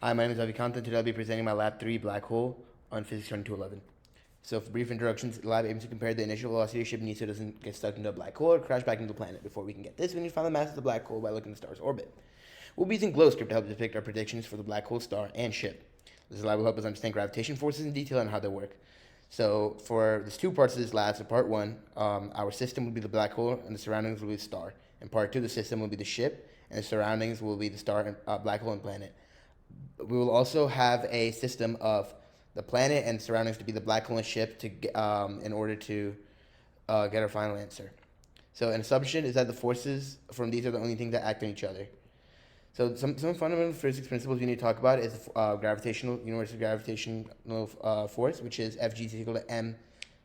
Hi, my name is Avi Kantha. Today I'll be presenting my Lab 3 black hole on Physics 2211. So for brief introductions, the lab aims to compare the initial velocity of a ship needs so it doesn't get stuck into a black hole or crash back into the planet. Before we can get this, we need to find the mass of the black hole by looking at the star's orbit. We'll be using glow script to help depict our predictions for the black hole, star, and ship. This lab will help us understand gravitation forces in detail and how they work. So for there's two parts of this lab. So part one, our system will be the black hole and the surroundings will be the star. And part two, the system will be the ship and the surroundings will be the star, and, black hole, and planet. We will also have a system of the planet and surroundings to be the black hole and ship in order to get our final answer. So an assumption is that the forces from these are the only things that act on each other. So some fundamental physics principles we need to talk about is universal gravitational force, which is Fg is equal to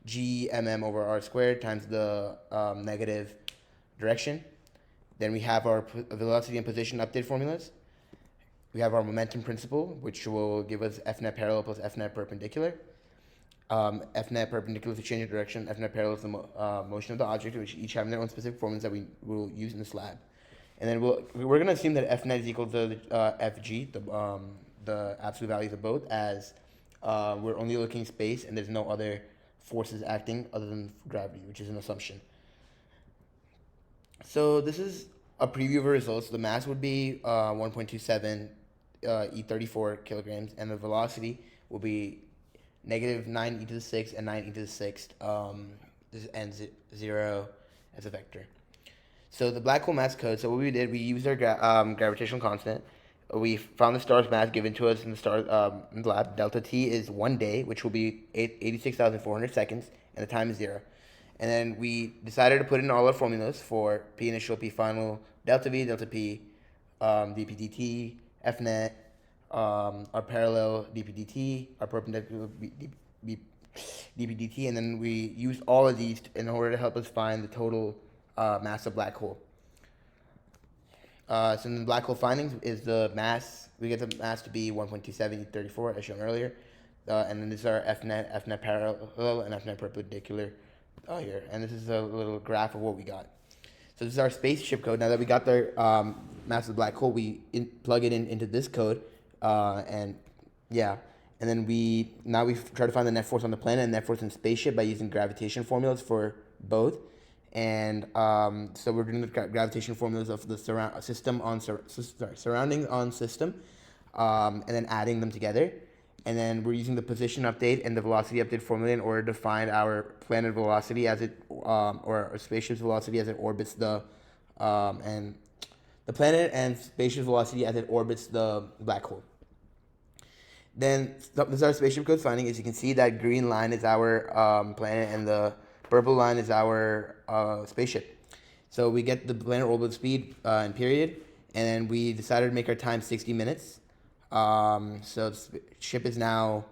mg over r squared times the negative direction. Then we have our velocity and position update formulas. We have our momentum principle, which will give us F net parallel plus F net perpendicular. F net perpendicular is the change of direction. F net parallel is the motion of the object, which each have their own specific formulas that we will use in this lab. And then we're going to assume that F net is equal to Fg, the absolute values of both, as we're only looking at space and there's no other forces acting other than gravity, which is an assumption. So this is a preview of our results. The mass would be 1.27 e34 kilograms, and the velocity will be negative 9 e to the 6th and 9 e to the 6th, and 0 as a vector. So the black hole mass code, so what we did, we used our gravitational constant. We found the star's mass given to us in the lab. Delta T is 1 day, which will be 86,400 seconds, and the time is 0. And then we decided to put in all our formulas for P initial, P final, delta V, delta P, dp dt, F net, our parallel dp dt, our perpendicular dp dt, and then we used all of these in order to help us find the total mass of black hole. So in the black hole findings is the mass. We get the mass to be 1.27 e34 as shown earlier, and then this is our F net parallel, and F net perpendicular here. And this is a little graph of what we got. So this is our spaceship code. Now that we got the mass of the black hole, we plug it into this code, and then we try to find the net force on the planet and net force in spaceship by using gravitation formulas for both. And so we're doing the gravitation formulas of the surroundings on system, and then adding them together. And then we're using the position update and the velocity update formula in order to find our planet velocity as it, or our spaceship's velocity as it orbits and the planet and spaceship's velocity as it orbits the black hole. Then this is our spaceship code finding. As you can see, that green line is our planet and the purple line is our spaceship. So we get the planet orbit speed and period, and then we decided to make our time 60 minutes. So the ship is now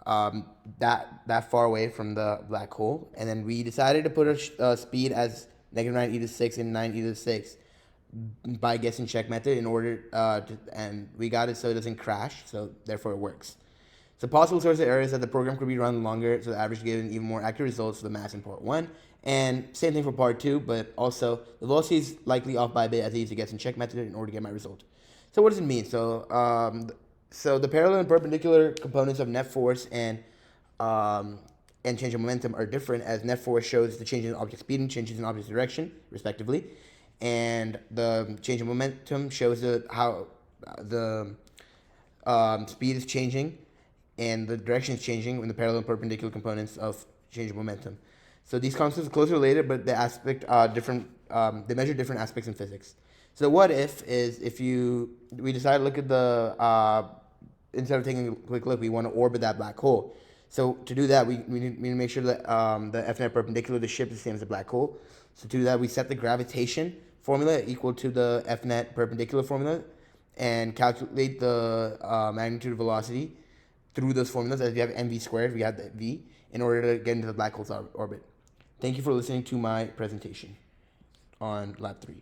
that far away from the black hole, and then we decided to put our speed as negative 9 e to the 6 and 9 e to the 6 by guessing check method in order and we got it so it doesn't crash, so therefore it works. So possible source of error is that the program could be run longer, so the average gave even more accurate results for the mass in part 1. And same thing for part 2, but also the velocity is likely off by a bit as I used the guess and check method in order to get my result. So what does it mean? So the parallel and perpendicular components of net force and change of momentum are different, as net force shows the change in object speed and changes in object direction, respectively, and the change of momentum shows how the speed is changing and the direction is changing when the parallel and perpendicular components of change of momentum. So these concepts are closely related, but the aspect different. They measure different aspects in physics. So what if is if we decide to look at the instead of taking a quick look, we want to orbit that black hole. So to do that, we need to make sure that the F net perpendicular of the ship is the same as the black hole. So to do that, we set the gravitation formula equal to the F net perpendicular formula and calculate the magnitude of velocity through those formulas. As we have mv squared, we have the v in order to get into the black hole's orbit. Thank you for listening to my presentation on Lab 3.